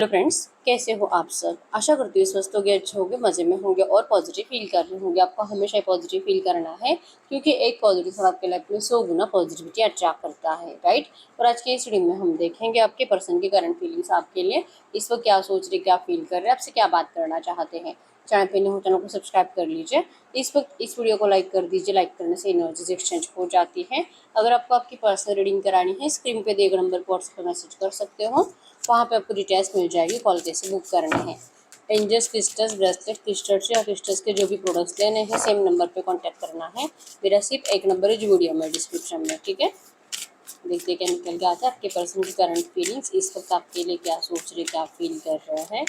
Hello friends, कैसे हो आप सब। आशा करती हूँ स्वस्थ होंगे, अच्छे होंगे, मज़े में होंगे और पॉजिटिव फील कर रहे होंगे। आपको हमेशा पॉजिटिव फील करना है क्योंकि एक पॉजिटिव थॉट आपके लाइफ में 100 गुना पॉजिटिविटी अट्रैक्ट करता है, राइट। और आज की इस वीडियो में हम देखेंगे आपके पर्सन की करंट फीलिंग्स आपके लिए, इस वक्त क्या सोच रहे, क्या फील कर रहे हैं, आपसे क्या बात करना चाहते हैं। चैनल पे नहीं हो चैनल को सब्सक्राइब कर लीजिए। इस वक्त इस वीडियो को लाइक कर दीजिए। लाइक करने से एनर्जीज एक्सचेंज हो जाती है। अगर आपको आपकी पर्सनल रीडिंग करानी है, स्क्रीन पे दिए गए नंबर पर व्हाट्सएप पर मैसेज कर सकते हो, वहाँ पे आपको डिटेल्स मिल जाएगी। कॉल कैसे बुक करना है। एंजल्स, क्रिस्टल्स, ब्रेसलेट, क्रिस्टल्स या क्रिस्टल्स के जो भी प्रोडक्ट्स लेने हैं सेम नंबर पे कांटेक्ट करना है। मेरा सिर्फ एक नंबर है जो वीडियो में डिस्क्रिप्शन में, ठीक है। देखते क्या निकल के आता है आपके पर्सन की करंट फीलिंग्स, इस वक्त आपके लिए क्या सोच रहे, क्या फील कर रहे हैं।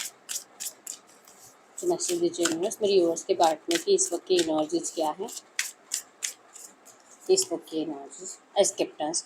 तो मैसेज दीजिए यूनिवर्स मेरी व्यूअर्स के बांटने की इस वक्त की एनर्जीज क्या है। इस वक्त की एनर्जीज एक्सेप्टेंस,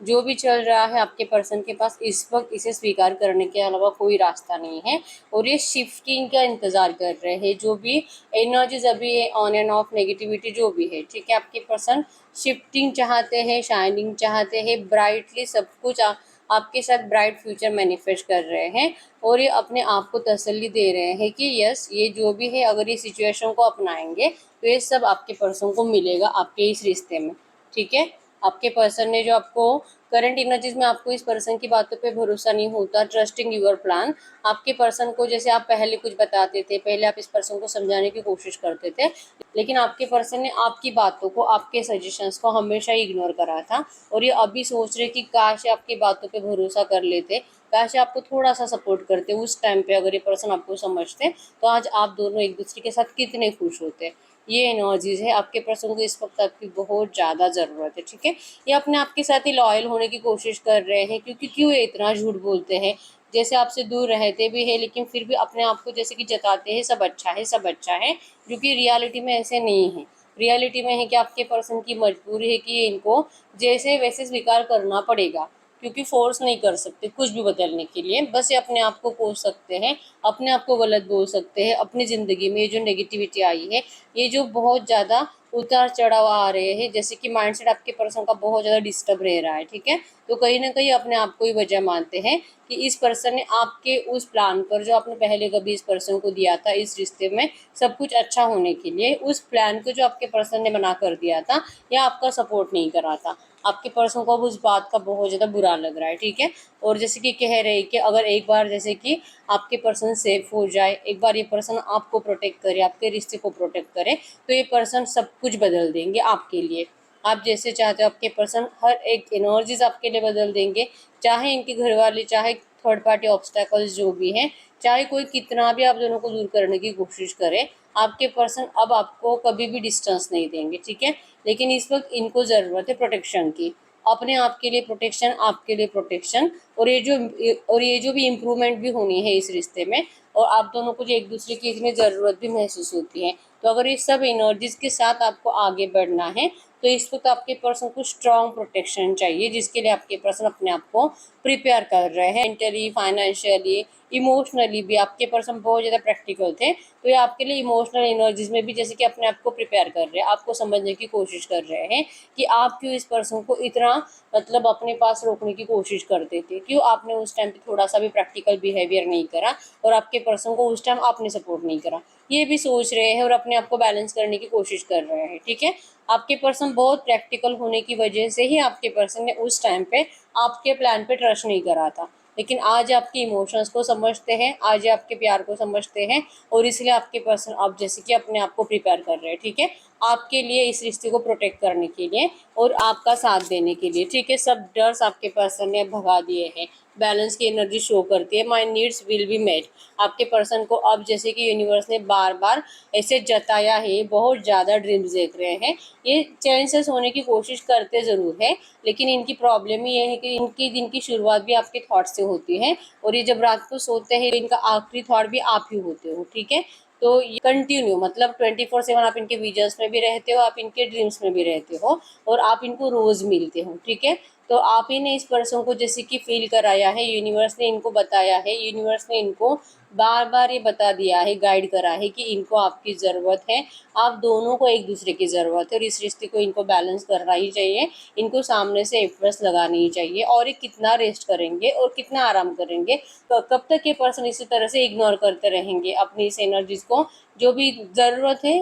जो भी चल रहा है आपके पर्सन के पास इस वक्त इसे स्वीकार करने के अलावा कोई रास्ता नहीं है और ये शिफ्टिंग का इंतज़ार कर रहे हैं। जो भी एनर्जीज अभी है, ऑन एंड ऑफ नेगेटिविटी जो भी है, ठीक है। आपके पर्सन शिफ्टिंग चाहते हैं, शाइनिंग चाहते हैं, ब्राइटली सब कुछ आपके साथ ब्राइट फ्यूचर मैनिफेस्ट कर रहे हैं और ये अपने आप को तसल्ली दे रहे हैं कि यस, ये जो भी है अगर ये सिचुएशन को अपनाएंगे तो ये सब आपके पर्सन को मिलेगा आपके इस रिश्ते में, ठीक है। आपके पर्सन ने जो आपको करंट एनर्जीज में आपको इस पर्सन की बातों पे भरोसा नहीं होता, ट्रस्टिंग यूर प्लान। आपके पर्सन को जैसे आप पहले कुछ बताते थे, पहले आप इस पर्सन को समझाने की कोशिश करते थे, लेकिन आपके पर्सन ने आपकी बातों को, आपके सजेशंस को हमेशा इग्नोर करा था और ये अभी सोच रहे कि काश आपकी बातों पे भरोसा कर लेते, काश आपको थोड़ा सा सपोर्ट करते उस टाइम पे। अगर ये पर्सन आपको समझते तो आज आप दोनों एक दूसरे के साथ कितने खुश होते। ये एनर्जीज है आपके पर्सन को इस वक्त आपकी बहुत ज़्यादा ज़रूरत है, ठीक है। ये अपने आप के साथ ही लॉयल होने की कोशिश कर रहे हैं क्योंकि क्यों ये इतना झूठ बोलते हैं। जैसे आपसे दूर रहते भी है लेकिन फिर भी अपने आप को जैसे कि जताते हैं सब अच्छा है, सब अच्छा है, जो कि रियलिटी में ऐसे नहीं है। रियलिटी में है कि आपके पर्सन की मजबूरी है कि इनको जैसे वैसे स्वीकार करना पड़ेगा क्योंकि फोर्स नहीं कर सकते कुछ भी बदलने के लिए। बस ये अपने आप को कोस सकते हैं, अपने आप को गलत बोल सकते हैं। अपनी ज़िंदगी में ये जो नेगेटिविटी आई है, ये जो बहुत ज़्यादा उतार चढ़ाव आ रहे हैं, जैसे कि माइंडसेट आपके पर्सन का बहुत ज़्यादा डिस्टर्ब रह रहा है, ठीक है। तो कहीं ना कहीं अपने आप को ही वजह मानते हैं कि इस पर्सन ने आपके उस प्लान पर जो आपने पहले कभी इस पर्सन को दिया था इस रिश्ते में सब कुछ अच्छा होने के लिए, उस प्लान को जो आपके पर्सन ने मना कर दिया था या आपका सपोर्ट नहीं करा था, आपके पर्सन को अब उस बात का बहुत ज़्यादा बुरा लग रहा है, ठीक है। और जैसे कि कह रहे हैं कि अगर एक बार जैसे कि आपके पर्सन सेफ हो जाए, एक बार ये पर्सन आपको प्रोटेक्ट करे, आपके रिश्ते को प्रोटेक्ट करे, तो ये पर्सन सब कुछ बदल देंगे आपके लिए। आप जैसे चाहते हो आपके पर्सन हर एक एनर्जीज आपके लिए बदल देंगे। चाहे इनके घर वाले, चाहे थर्ड पार्टी ऑब्स्टेकल्स जो भी हैं, चाहे कोई कितना भी आप दोनों को दूर करने की कोशिश करे, आपके पर्सन अब आपको कभी भी डिस्टेंस नहीं देंगे, ठीक है। लेकिन इस वक्त इनको ज़रूरत है प्रोटेक्शन की, अपने आप के लिए प्रोटेक्शन, आपके लिए प्रोटेक्शन। और ये जो भी इम्प्रूवमेंट भी होनी है इस रिश्ते में, और आप दोनों को जो एक दूसरे की इसमें ज़रूरत भी महसूस होती है। तो अगर ये सब एनर्जीज के साथ आपको आगे बढ़ना है तो इस वक्त आपके पर्सन को स्ट्रॉन्ग प्रोटेक्शन चाहिए, जिसके लिए आपके पर्सन अपने आप को प्रिपेयर कर रहे हैं। मेंटली, फाइनेंशियली, इमोशनली भी आपके पर्सन बहुत ज़्यादा प्रैक्टिकल थे, तो ये आपके लिए इमोशनल एनर्जीज में भी जैसे कि अपने आप को प्रिपेयर कर रहे हैं, आपको समझने की कोशिश कर रहे हैं कि आप क्यों इस पर्सन को इतना मतलब अपने पास रोकने की कोशिश करते थे, क्यों आपने उस टाइम पे थोड़ा सा भी प्रैक्टिकल बिहेवियर नहीं करा और आपके पर्सन को उस टाइम आपने सपोर्ट नहीं करा। ये भी सोच रहे हैं और अपने आप को बैलेंस करने की कोशिश कर रहे हैं, ठीक है। आपके पर्सन बहुत प्रैक्टिकल होने की वजह से ही आपके पर्सन ने उस टाइम पे आपके प्लान पे ट्रस्ट नहीं करा था, लेकिन आज आपके इमोशंस को समझते हैं, आज आपके प्यार को समझते हैं और इसलिए आपके पर्सन अब जैसे कि अपने आप को प्रिपेयर कर रहे हैं, ठीक है, आपके लिए, इस रिश्ते को प्रोटेक्ट करने के लिए और आपका साथ देने के लिए, ठीक है। सब डर्स आपके पर्सन ने भगा दिए हैं। बैलेंस की एनर्जी शो करती है, my needs will be met. आपके पर्सन को अब जैसे कि यूनिवर्स ने बार बार ऐसे जताया है, बहुत ज़्यादा ड्रीम्स देख रहे हैं। ये चेंजेस होने की कोशिश करते ज़रूर है, लेकिन इनकी प्रॉब्लम ही ये है कि इनकी दिन की शुरुआत भी आपके थॉट से होती है और ये जब रात को सोते हैं इनका आखिरी थॉट भी आप ही होते हो, ठीक है। तो ये कंटिन्यू मतलब 24/7 आप इनके विजन्स में भी रहते हो, आप इनके ड्रीम्स में भी रहते हो और आप इनको रोज़ मिलते हो, ठीक है। तो आप ही ने इस पर्सन को जैसे कि फील कराया है, यूनिवर्स ने इनको बताया है, यूनिवर्स ने इनको बार बार ये बता दिया है, गाइड करा है कि इनको आपकी ज़रूरत है, आप दोनों को एक दूसरे की ज़रूरत है और इस रिश्ते को इनको बैलेंस करना ही चाहिए, इनको सामने से एफर्ट्स लगानी ही चाहिए। और ये कितना रेस्ट करेंगे और कितना आराम करेंगे, तो कब तक ये पर्सन इसी तरह से इग्नोर करते रहेंगे अपनी इस एनर्जीज को, जो भी ज़रूरत है।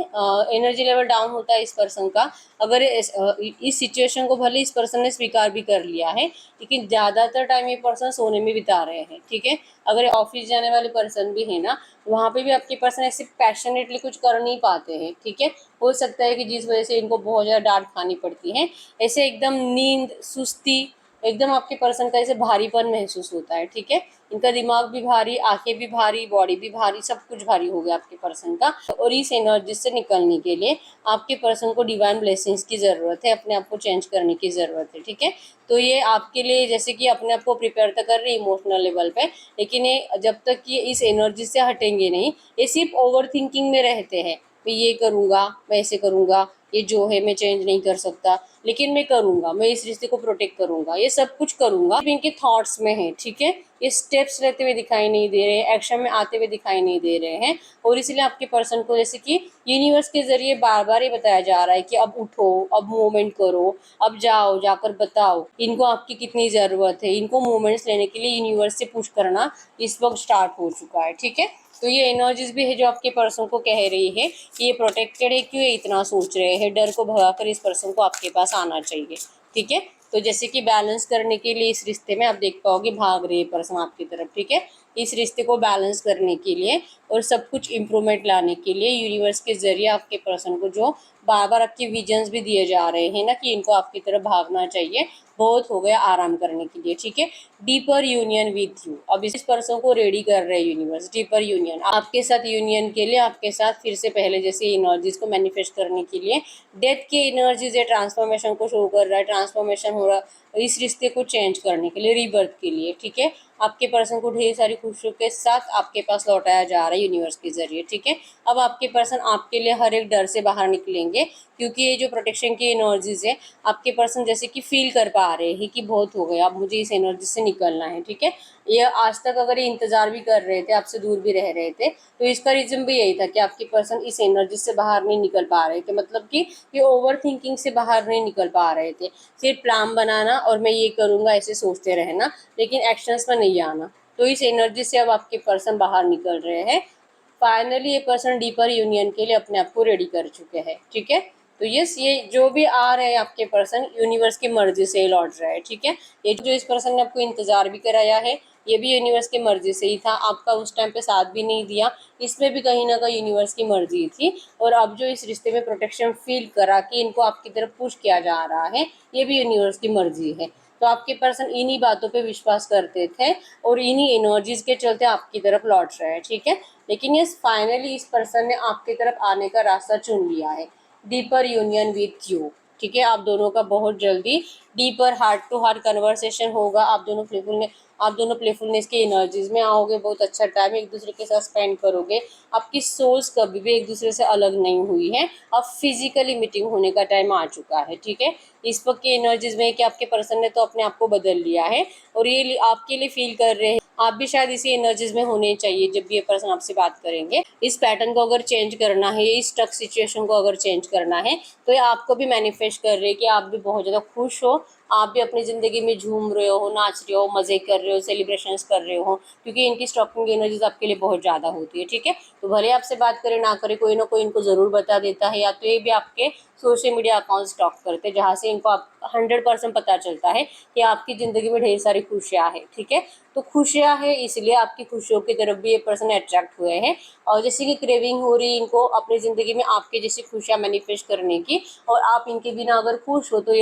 एनर्जी लेवल डाउन होता है इस पर्सन का। अगर इस सिचुएशन को भले इस पर्सन ने स्वीकार भी कर लिया है, लेकिन ज़्यादातर टाइम ये पर्सन सोने में बिता रहे हैं, ठीक है। अगर ऑफिस जाने वाले पर्सन भी है ना, वहाँ पे भी आपके पर्सन ऐसे पैशनेटली कुछ कर नहीं पाते हैं, ठीक है। हो सकता है कि जिस वजह से इनको बहुत ज़्यादा डांट खानी पड़ती है, ऐसे एकदम नींद, सुस्ती, एकदम आपके पर्सन का ऐसे भारीपन महसूस होता है, ठीक है। इनका दिमाग भी भारी, आंखें भी भारी, बॉडी भी भारी, सब कुछ भारी हो गया आपके पर्सन का। और इस एनर्जी से निकलने के लिए आपके पर्सन को डिवाइन ब्लेसिंग्स की ज़रूरत है, अपने आप को चेंज करने की ज़रूरत है, ठीक है। तो ये आपके लिए जैसे कि अपने आप को प्रिपेयर तो कर रहे हैं इमोशनल लेवल पे, लेकिन ये जब तक ये इस एनर्जी से हटेंगे नहीं, ये सिर्फ ओवर थिंकिंग में रहते हैं। मैं ये करूँगा, मैं ऐसे करूँगा, ये जो है मैं चेंज नहीं कर सकता, लेकिन मैं करूँगा, मैं इस रिश्ते को प्रोटेक्ट करूँगा, ये सब कुछ करूँगा, इनके थॉट्स में है, ठीक है। ये स्टेप्स लेते हुए दिखाई नहीं दे रहे, एक्शन में आते हुए दिखाई नहीं दे रहे हैं। और इसलिए आपके पर्सन को जैसे कि यूनिवर्स के जरिए बार बार ये बताया जा रहा है कि अब उठो, अब मूवमेंट करो, अब जाओ, जाकर बताओ इनको आपकी कितनी ज़रूरत है। इनको मूवमेंट्स लेने के लिए यूनिवर्स से पुश करना इस वक्त स्टार्ट हो चुका है, ठीक है। तो ये एनर्जीज भी है जो आपके पर्सन को कह रही है कि ये प्रोटेक्टेड है, क्यों ये इतना सोच रहे हैं। डर को भगाकर इस पर्सन को आपके पास आना चाहिए, ठीक है। तो जैसे कि बैलेंस करने के लिए इस रिश्ते में आप देख पाओगे भाग रहे पर्सन आपकी तरफ, ठीक है। इस रिश्ते को बैलेंस करने के लिए और सब कुछ इम्प्रूवमेंट लाने के लिए यूनिवर्स के जरिए आपके पर्सन को जो बार बार आपके विजन्स भी दिए जा रहे हैं ना कि इनको आपकी तरफ भागना चाहिए, बहुत हो गया आराम करने के लिए, ठीक है। डीपर यूनियन विथ यू, अब इस पर्सन को रेडी कर रहे हैं यूनिवर्स, डीपर यूनियन आपके साथ, यूनियन के लिए आपके साथ फिर से पहले जैसे एनर्जीज को मैनिफेस्ट करने के लिए। डेथ की एनर्जीज है, ट्रांसफॉर्मेशन को शो कर रहा है, ट्रांसफॉर्मेशन हो रहा है इस रिश्ते को चेंज करने के लिए, रीबर्थ के लिए, ठीक है। आपके पर्सन को ढेर सारी खुशियों के साथ आपके पास लौटाया जा रहा है यूनिवर्स के जरिए, ठीक है। अब आपके पर्सन आपके लिए हर एक डर से बाहर निकलेंगे, क्योंकि ये जो प्रोटेक्शन की एनर्जीज है आपके पर्सन जैसे कि फील कर पा रहे हैं कि बहुत हो गया, अब मुझे इस एनर्जी से निकलना है, ठीक है। ये आज तक अगर ये इंतजार भी कर रहे थे, आपसे दूर भी रह रहे थे, तो इसका रीजन भी यही था कि आपके पर्सन इस एनर्जी से बाहर नहीं निकल पा रहे थे, मतलब कि ये ओवर थिंकिंग से बाहर नहीं निकल पा रहे थे। सिर्फ प्लान बनाना और मैं ये करूँगा ऐसे सोचते रहना, लेकिन एक्शंस में नहीं आना। तो इस एनर्जी से अब आपके पर्सन बाहर निकल रहे हैं। फाइनली ये पर्सन डीपर यूनियन के लिए अपने आप को रेडी कर चुके हैं, ठीक है। तो यस, ये जो भी आ रहे हैं आपके पर्सन यूनिवर्स की मर्जी से ही लौट रहा है, ठीक है। ये जो इस पर्सन ने आपको इंतजार भी कराया है, ये भी यूनिवर्स की मर्जी से ही था, आपका उस टाइम पे साथ भी नहीं दिया, इसमें भी कहीं ना कहीं यूनिवर्स की मर्जी थी। और अब जो इस रिश्ते में प्रोटेक्शन फील करा कि इनको आपकी तरफ पुश किया जा रहा है, ये भी यूनिवर्स की मर्जी है। तो आपके पर्सन इन्हीं बातों पे विश्वास करते थे और इन्हीं एनर्जीज के चलते आपकी तरफ लौट रहे हैं, ठीक है। लेकिन ये फाइनली इस पर्सन ने आपकी तरफ आने का रास्ता चुन लिया है, डीपर यूनियन विथ यू, ठीक है। आप दोनों का बहुत जल्दी deeper heart to heart conversation होगा, आप दोनों प्लेफुलनेस की एनर्जीज में आओगे, बहुत अच्छा टाइम एक दूसरे के साथ स्पेंड करोगे। आपकी सोल्स कभी भी एक दूसरे से अलग नहीं हुई है, अब फिजिकली मीटिंग होने का टाइम आ चुका है, ठीक है। इस वक्त की एनर्जीज में कि आपके पर्सन ने तो अपने आप को बदल लिया है और ये आपके लिए फील कर रहे हैं, आप भी शायद इसी एनर्जीज में होने चाहिए जब भी ये पर्सन आपसे बात करेंगे। इस पैटर्न को अगर चेंज करना है, इस स्टक सिचुएशन को अगर चेंज करना है, तो ये आपको भी मैनिफेस्ट कर रहे हैं कि आप भी बहुत ज़्यादा खुश हो, आप भी अपनी ज़िंदगी में झूम रहे हो, नाच रहे हो, मज़े कर रहे हो, सेलिब्रेशंस कर रहे हो, क्योंकि इनकी स्टॉकिंग एनर्जीज आपके लिए बहुत ज़्यादा होती है, ठीक है। तो भले आपसे बात करें ना करें, कोई ना कोई इनको ज़रूर बता देता है, या तो ये भी आपके सोशल मीडिया अकाउंट स्टॉक करते हैं, जहाँ से इनको आप 100% पता चलता है कि आपकी ज़िंदगी में ढेर सारी खुशियाँ हैं, ठीक है। तो खुशियाँ हैं, इसलिए आपकी खुशियों की तरफ भी ये पर्सन अट्रैक्ट हुए हैं। और जैसे कि क्रेविंग हो रही इनको अपनी ज़िंदगी में आपके जैसी खुशियाँ मैनिफेस्ट करने की, और आप इनके बिना अगर खुश हो तो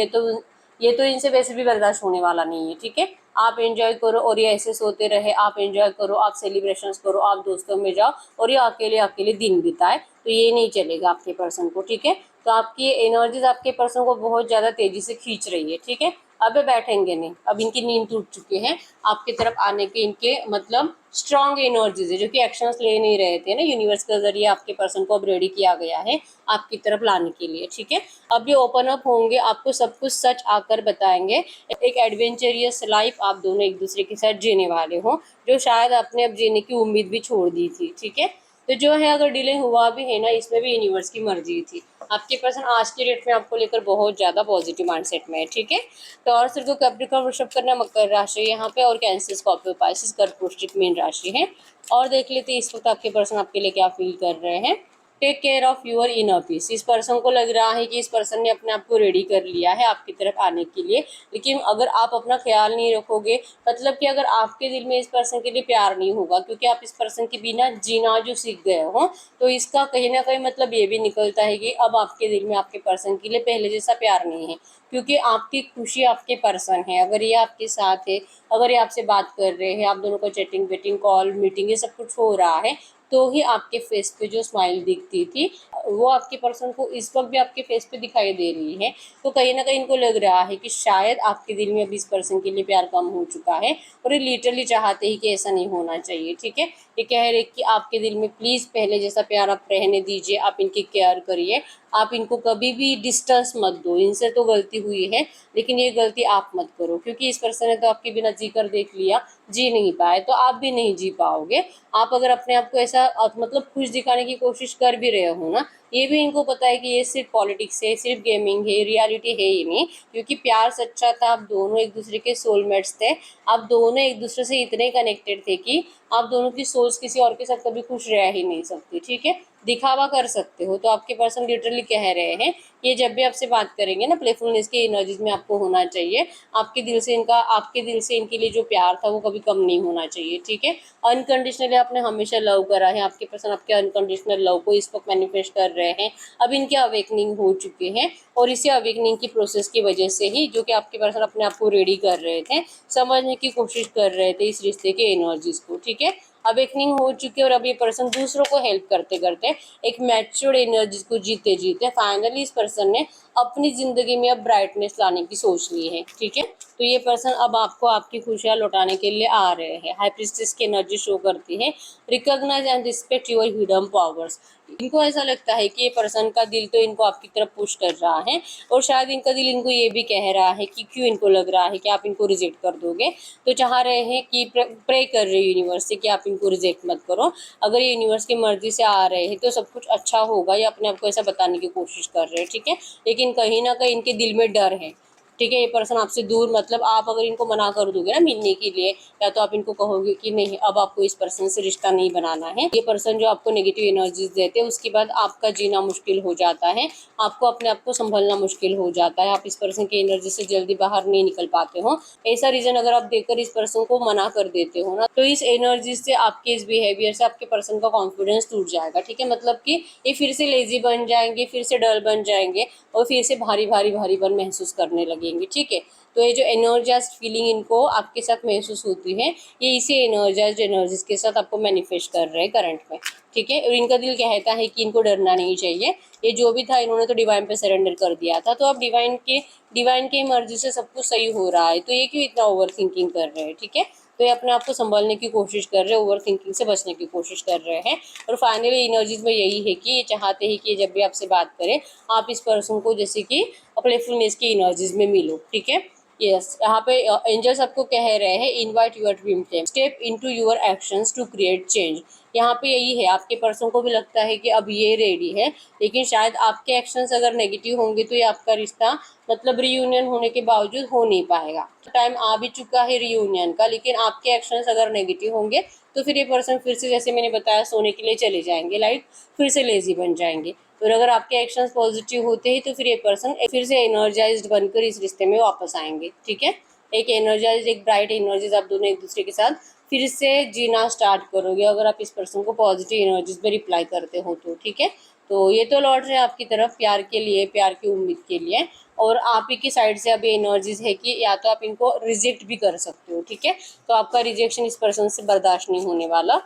ये तो इनसे वैसे भी बर्दाश्त होने वाला नहीं है, ठीक है। आप एंजॉय करो और ये ऐसे सोते रहे, आप एंजॉय करो, आप सेलिब्रेशंस करो, आप दोस्तों में जाओ और ये अकेले अकेले दिन बिताए, तो ये नहीं चलेगा आपके पर्सन को, ठीक है। तो आपकी एनर्जीज आपके पर्सन को बहुत ज़्यादा तेजी से खींच रही है, ठीक है। अब ये बैठेंगे नहीं, अब इनकी नींद टूट चुकी है, आपकी तरफ आने के इनके मतलब स्ट्रॉन्ग एनर्जीज है, जो कि एक्शंस ले नहीं रहे थे ना, यूनिवर्स के जरिए आपके पर्सन को अब रेडी किया गया है आपकी तरफ लाने के लिए, ठीक है। अब ये ओपन अप होंगे, आपको सब कुछ सच आकर बताएंगे। एक एडवेंचरियस लाइफ आप दोनों एक दूसरे के साथ जीने वाले हो, जो शायद आपने अब जीने की उम्मीद भी छोड़ दी थी, ठीक है। तो जो है अगर डिले हुआ भी है ना, इसमें भी यूनिवर्स की मर्जी थी। आपके पर्सन आज के डेट में आपको लेकर बहुत ज़्यादा पॉजिटिव माइंडसेट में है, ठीक है। तो और सिर को कैप्रिकॉर्न वृषभ कन्या मकर राशि यहाँ पे, और कैंसर स्कॉर्पियो पाइसेस कर्क वृश्चिक मीन राशि है। और देख लेते हैं इस वक्त आपके पर्सन आपके लिए क्या फील कर रहे हैं। Take care of your inner peace. इस पर्सन को लग रहा है कि इस पर्सन ने अपने आप को रेडी कर लिया है आपकी तरफ आने के लिए, लेकिन अगर आप अपना ख्याल नहीं रखोगे, मतलब कि अगर आपके दिल में इस पर्सन के लिए प्यार नहीं होगा, क्योंकि आप इस पर्सन के बिना जीना जो सीख गए हो, तो इसका कहीं ना कहीं मतलब ये भी निकलता है कि अब आपके दिल में आपके पर्सन के लिए पहले जैसा प्यार नहीं है, क्योंकि आपकी खुशी आपके पर्सन है। अगर ये आपके साथ है, अगर ये आपसे बात कर रहे हैं, आप दोनों को चैटिंग वेटिंग कॉल मीटिंग ये सब कुछ हो रहा है, तो ही आपके फेस पे जो स्माइल दिखती थी वो आपके पर्सन को इस वक्त भी आपके फेस पे दिखाई दे रही है। तो कहीं ना कहीं इनको लग रहा है कि शायद आपके दिल में अभी इस पर्सन के लिए प्यार कम हो चुका है, और ये लिटरली चाहते ही कि ऐसा नहीं होना चाहिए, ठीक है। ये कह रहे कि आपके दिल में प्लीज़ पहले जैसा प्यार आप रहने दीजिए, आप इनकी केयर करिए, आप इनको कभी भी डिस्टेंस मत दो। इनसे तो गलती हुई है, लेकिन ये गलती आप मत करो, क्योंकि इस पर्सन ने तो आपके बिना जी कर देख लिया, जी नहीं पाए तो आप भी नहीं जी पाओगे। आप अगर अपने आप को ऐसा मतलब खुश दिखाने की कोशिश कर भी रहे हो ना, ये भी इनको पता है कि ये सिर्फ पॉलिटिक्स है, सिर्फ गेमिंग है, रियलिटी है ही नहीं। क्योंकि प्यार सच्चा था, आप दोनों एक दूसरे के सोलमेट्स थे, आप दोनों एक दूसरे से इतने कनेक्टेड थे कि आप दोनों की सोच किसी और के साथ कभी खुश रह ही नहीं सकती, ठीक है। दिखावा कर सकते हो। तो आपके पर्सन लिटरली कह रहे हैं, ये जब भी आपसे बात करेंगे ना, प्लेफुलनेस की एनर्जीज में आपको होना चाहिए। आपके दिल से इनके लिए जो प्यार था वो कभी कम नहीं होना चाहिए, ठीक है। अनकंडीशनली आपने हमेशा लव करा है, आपके पर्सन आपके अनकंडीशनल लव को इस वक्त मैनिफेस्ट कर रहे हैं। अब इनके अवेकनिंग हो चुके हैं, और इसी अवेकनिंग की प्रोसेस की वजह से ही, जो कि आपके पर्सन अपने आप को रेडी कर रहे थे, समझने की कोशिश कर रहे थे इस रिश्ते के एनर्जीज को, ठीक है। अवेकनिंग हो चुकी है, और अब ये पर्सन दूसरों को हेल्प करते करते एक मैच्योर्ड एनर्जी को जीते जीते फाइनली इस पर्सन ने अपनी जिंदगी में अब ब्राइटनेस लाने की सोच ली है, ठीक है। तो ये पर्सन अब आपको आपकी खुशियां लौटाने के लिए आ रहे हैं। हाई प्रीस्टेस की एनर्जी शो करती है, recognise and respect your hidden powers. इनको ऐसा लगता है कि ये पर्सन का दिल तो इनको आपकी तरफ पुश कर रहा है, और शायद इनका दिल इनको ये भी कह रहा है कि क्यों इनको लग रहा है कि आप इनको रिजेक्ट कर दोगे। तो चाह रहे हैं कि प्रे कर रहे यूनिवर्स से कि आप इनको रिजेक्ट मत करो। अगर ये यूनिवर्स की मर्जी से आ रहे हैं तो सब कुछ अच्छा होगा, या अपने आप को ऐसा बताने की कोशिश कर रहे हैं, ठीक है। लेकिन कहीं ना कहीं इनके दिल में डर है, ठीक है। ये पर्सन आपसे दूर, मतलब आप अगर इनको मना कर दोगे ना मिलने के लिए, या तो आप इनको कहोगे कि नहीं अब आपको इस पर्सन से रिश्ता नहीं बनाना है, ये पर्सन जो आपको नेगेटिव एनर्जीज देते हैं, उसके बाद आपका जीना मुश्किल हो जाता है, आपको अपने आप को संभलना मुश्किल हो जाता है, आप इस पर्सन की एनर्जी से जल्दी बाहर नहीं निकल पाते हो। ऐसा रीजन अगर आप देकर इस पर्सन को मना कर देते हो ना, तो इस एनर्जी से, आपके इस बिहेवियर से आपके पर्सन का कॉन्फिडेंस टूट जाएगा, ठीक है। मतलब कि ये फिर से लेजी बन जाएंगे, फिर से डल बन जाएंगे, और फिर से भारी भारी भारीपन महसूस करने लगेंगे, ठीक है। तो ये जो एनर्जाइज्ड फीलिंग इनको आपके साथ महसूस होती है, ये इसी एनर्जाइज्ड एनर्जीज के साथ आपको मैनिफेस्ट कर रहे हैं करंट में, ठीक है। और इनका दिल कहता है कि इनको डरना नहीं चाहिए, ये जो भी था इन्होंने तो डिवाइन पे सरेंडर कर दिया था, तो अब डिवाइन के मर्जी से सब कुछ सही हो रहा है, तो ये क्यों इतना ओवर थिंकिंग कर रहे हैं, ठीक है। तो ये अपने आप को संभालने की कोशिश कर रहे हैं, ओवर थिंकिंग से बचने की कोशिश कर रहे हैं। और फाइनली एनर्जीज में यही है कि ये चाहते हैं कि जब भी आपसे बात करें, आप इस पर्सन को जैसे कि प्लेफुलनेस की एनर्जीज में मिलो, ठीक है। यस, यहाँ पे एंजल्स आपको कह रहे हैं, invite your dream team, step into your actions to create change. यहाँ पे यही है, आपके पर्सन को भी लगता है कि अब ये रेडी है, लेकिन शायद आपके एक्शंस अगर नेगेटिव होंगे तो ये आपका रिश्ता मतलब रियूनियन होने के बावजूद हो नहीं पाएगा। टाइम आ भी चुका है रियूनियन का, लेकिन आपके एक्शंस अगर नेगेटिव होंगे तो फिर ये पर्सन फिर से, जैसे मैंने बताया, सोने के लिए चले जाएंगे, लाइक फिर से लेजी बन जाएंगे। और अगर आपके एक्शंस पॉजिटिव होते हैं तो फिर ये पर्सन फिर से एनर्जाइज्ड बनकर इस रिश्ते में वापस आएंगे, ठीक है। एक एनर्जाइज, एक ब्राइट एनर्जीज आप दोनों एक दूसरे के साथ फिर से जीना स्टार्ट करोगे, अगर आप इस पर्सन को पॉजिटिव एनर्जीज में रिप्लाई करते हो तो, ठीक है। तो ये तो लौट रहे हैं आपकी तरफ प्यार के लिए, प्यार की उम्मीद के लिए, और आप ही की साइड से अभी एनर्जीज है कि या तो आप इनको रिजेक्ट भी कर सकते हो, ठीक है। तो आपका रिजेक्शन इस पर्सन से बर्दाश्त नहीं होने वाला।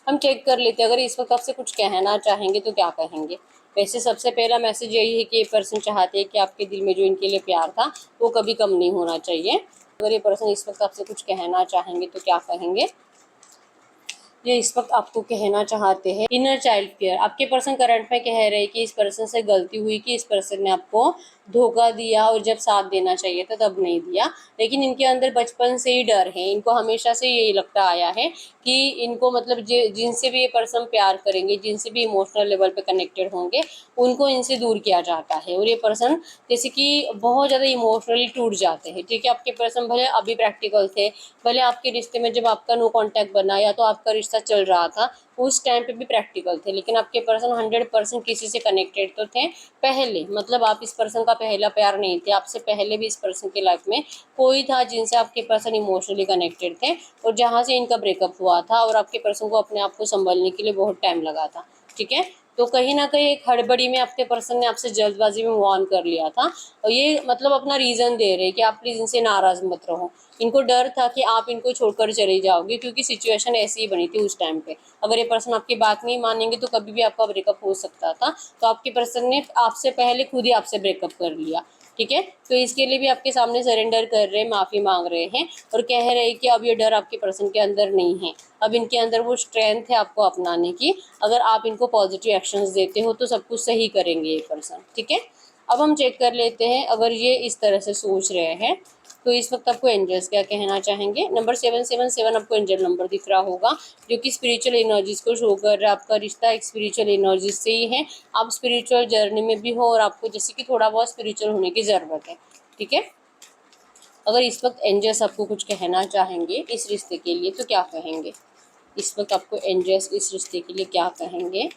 हम चेक कर लेते हैं, अगर इस वक्त आपसे कुछ कहना चाहेंगे तो क्या कहेंगे। वैसे सबसे पहला मैसेज यही है कि ये पर्सन चाहते हैं कि आपके दिल में जो इनके लिए प्यार था वो कभी कम नहीं होना चाहिए। अगर ये पर्सन इस वक्त आपसे कुछ कहना चाहेंगे तो क्या कहेंगे? ये इस वक्त आपको कहना चाहते हैं इनर चाइल्ड केयर। आपके पर्सन करंट में कह रहे हैं कि इस पर्सन से गलती हुई कि इस पर्सन ने आपको धोखा दिया और जब साथ देना चाहिए था तब नहीं दिया। लेकिन इनके अंदर बचपन से ही डर है, इनको हमेशा से यही लगता आया है कि इनको मतलब जिनसे भी ये पर्सन प्यार करेंगे, जिनसे भी इमोशनल लेवल पे कनेक्टेड होंगे, उनको इनसे दूर किया जाता है। और ये पर्सन जैसे कि बहुत ज़्यादा इमोशनली टूट जाते हैं। ठीक है, आपके पर्सन भले अभी प्रैक्टिकल थे, भले आपके रिश्ते में जब आपका नो कांटेक्ट बना या तो आपका रिश्ता चल रहा था उस टाइम पे भी प्रैक्टिकल थे, लेकिन आपके पर्सन 100% किसी से कनेक्टेड तो थे पहले। मतलब आप इस पर्सन का पहला प्यार नहीं थे, आपसे पहले भी इस पर्सन की लाइफ में कोई था जिनसे आपके पर्सन इमोशनली कनेक्टेड थे और जहाँ से इनका ब्रेकअप हुआ था और आपके पर्सन को अपने आप को संभलने के लिए बहुत टाइम लगा था। ठीक है, तो कहीं ना कहीं एक हड़बड़ी में आपके पर्सन ने आपसे जल्दबाजी में मूव ऑन कर लिया था और ये मतलब अपना रीज़न दे रहे कि आप प्लीज़ इनसे नाराज़ मत रहो। इनको डर था कि आप इनको छोड़कर चले जाओगे क्योंकि सिचुएशन ऐसी ही बनी थी उस टाइम पे। अगर ये पर्सन आपकी बात नहीं मानेंगे तो कभी भी आपका ब्रेकअप हो सकता था। तो आपके पर्सन ने आपसे पहले खुद ही आपसे ब्रेकअप कर लिया। ठीक है, तो इसके लिए भी आपके सामने सरेंडर कर रहे हैं, माफ़ी मांग रहे हैं और कह रहे हैं कि अब ये डर आपके पर्सन के अंदर नहीं है। अब इनके अंदर वो स्ट्रेंथ है आपको अपनाने की। अगर आप इनको पॉजिटिव एक्शंस देते हो तो सब कुछ सही करेंगे ये पर्सन। ठीक है, अब हम चेक कर लेते हैं अगर ये इस तरह से सोच रहे हैं तो इस वक्त आपको एंजल्स क्या कहना चाहेंगे। नंबर 777 आपको एंजल नंबर दिख रहा होगा जो कि स्पिरिचुअल एनर्जीज को शो कर रहा है। आपका रिश्ता एक स्पिरिचुअल एनर्जी से ही है। आप स्पिरिचुअल जर्नी में भी हो और आपको जैसे कि थोड़ा बहुत स्पिरिचुअल होने की ज़रूरत है। ठीक है, अगर इस वक्त एंजल्स आपको कुछ कहना चाहेंगे इस रिश्ते के लिए तो क्या कहेंगे? इस वक्त आपको एंजल्स इस रिश्ते के लिए क्या कहेंगे?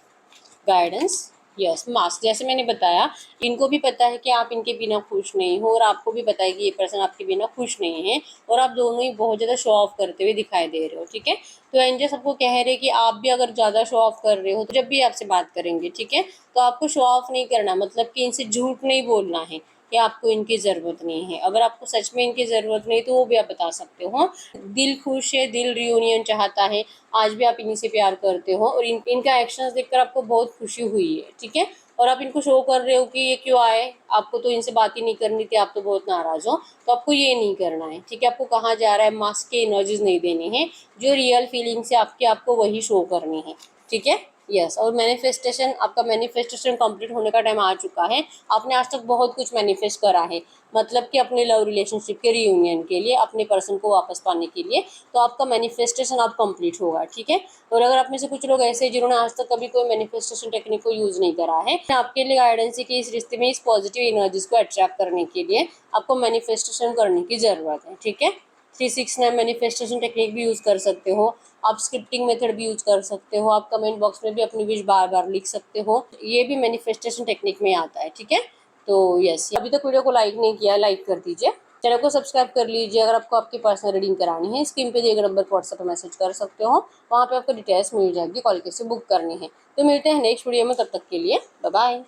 Guidance, yes mask. जैसे मैंने बताया इनको भी पता है कि आप इनके बिना खुश नहीं हो और आपको भी पता है कि ये पर्सन आपके बिना खुश नहीं है और आप दोनों ही बहुत ज़्यादा शो ऑफ करते हुए दिखाई दे रहे हो। ठीक है, तो एंजल्स आपको कह रहे हैं कि आप भी अगर ज़्यादा शो ऑफ कर रहे हो तो जब भी आपसे बात करेंगे, ठीक है, तो आपको शो ऑफ नहीं करना, मतलब कि इनसे झूठ नहीं बोलना है कि आपको इनकी ज़रूरत नहीं है। अगर आपको सच में इनकी ज़रूरत नहीं तो वो भी आप बता सकते हो। दिल खुश है, दिल रियूनियन चाहता है, आज भी आप इन्हीं से प्यार करते हो और इनका एक्शंस देखकर आपको बहुत खुशी हुई है। ठीक है, और आप इनको शो कर रहे हो कि ये क्यों आए, आपको तो इनसे बात ही नहीं करनी थी, आप तो बहुत नाराज़ हो, तो आपको ये नहीं करना है। ठीक है, आपको कहा जा रहा है मास्क के एनर्जीज नहीं देनी है, जो रियल फीलिंग्स है आपकी आपको वही शो करनी है। ठीक है, यस। और मैनिफेस्टेशन, आपका मैनिफेस्टेशन कंप्लीट होने का टाइम आ चुका है। आपने आज तक बहुत कुछ मैनिफेस्ट करा है, मतलब कि अपने लव रिलेशनशिप के रियूनियन के लिए, अपने पर्सन को वापस पाने के लिए, तो आपका मैनिफेस्टेशन अब कंप्लीट होगा। ठीक है, और अगर आप में से कुछ लोग ऐसे जिन्होंने आज तक कभी कोई मैनिफेस्टेशन टेक्निक को यूज़ नहीं करा है, आपके लिए गाइडेंस है कि इस रिश्ते में इस पॉजिटिव एनर्जीज को अट्रैक्ट करने के लिए आपको मैनिफेस्टेशन करने की ज़रूरत है। ठीक है, 369 मैनिफेस्टेशन टेक्निक भी यूज़ कर सकते हो, आप स्क्रिप्टिंग मेथड भी यूज़ कर सकते हो, आप कमेंट बॉक्स में भी अपनी विश बार बार लिख सकते हो, ये भी मैनिफेस्टेशन टेक्निक में आता है। ठीक है, तो यस, अभी तक वीडियो को लाइक नहीं किया, लाइक कर दीजिए, चैनल को सब्सक्राइब कर लीजिए। अगर आपको आपकी पर्सनल रीडिंग करानी है स्क्रीन पे दिए गए नंबर पर व्हाट्सएप पर मैसेज कर सकते हो, वहाँ पे आपको डिटेल्स मिल जाएगी, कॉल कैसे बुक करनी है। तो मिलते हैं नेक्स्ट वीडियो में, तब तक के लिए बाय बाय।